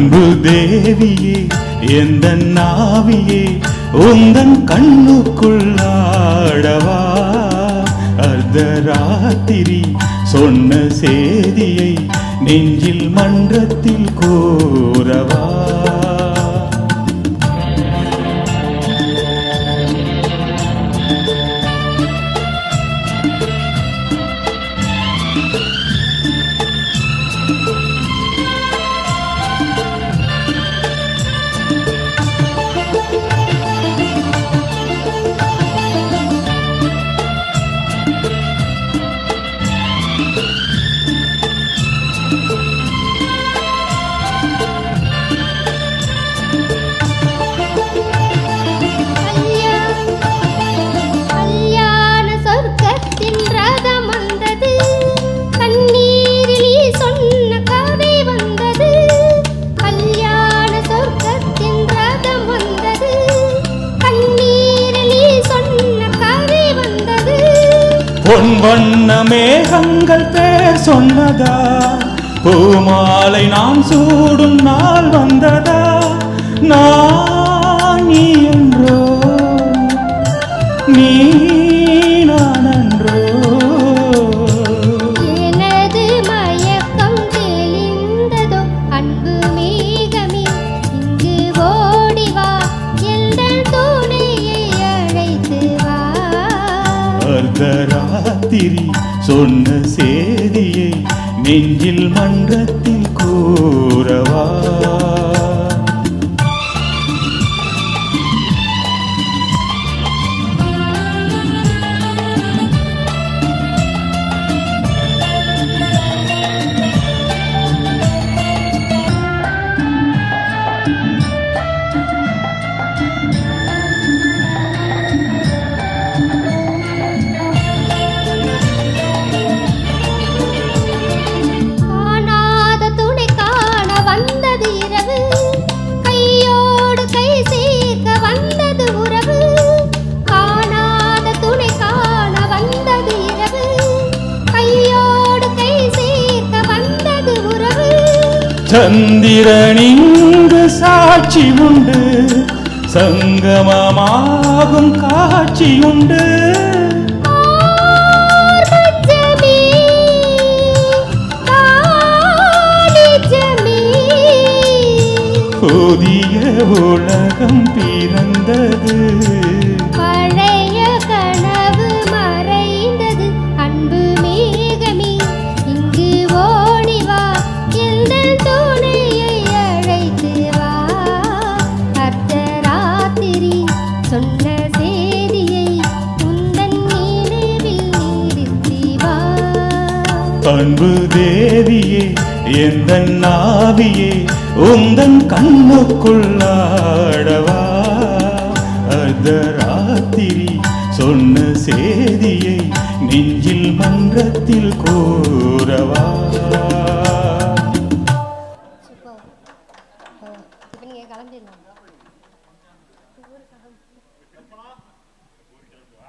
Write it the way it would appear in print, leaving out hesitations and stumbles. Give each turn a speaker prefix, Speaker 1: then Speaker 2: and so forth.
Speaker 1: அன்பு தேவியே எந்த நாவியே உந்தன் கண்ணுக்குள்ளாடவா அர்த்தராத்திரி சொன்ன சேதியை நெஞ்சில் மன்றத்தில் கூறவா பொன் வண்ண மேகங்கள் பேர் சொன்னதா பூமாலை நான் சூடும் நாள் வந்ததா நான் நீ என்றோ நீ நான் என்றோ
Speaker 2: எனது மயக்கம் தெளிந்ததோ அன்பு மேகமே இங்கு ஓடிவா எந்தன் துணையை அழைத்து வா
Speaker 1: அர்த்தராத்திரி சொன்ன சேதியை நெஞ்சில் மன்றத்தில் கூறவா சந்திரனிங்கு சாட்சி உண்டு சங்கமமாகும் காட்சி உண்டு புதிய உலகம் பிறந்தது
Speaker 2: பழைய கனவு மறைந்தது அன்பு மேகமே இங்கு ஓடிவா எந்தன் துணையை அழைத்து வா அர்த்தராத்திரி சொன்ன சேதியை உந்தன் நினைவில் நிறுத்தி வா
Speaker 1: அன்பு தேவியே எந்த நாவியே உந்தன் கண்ணுக்குள்ளாடவா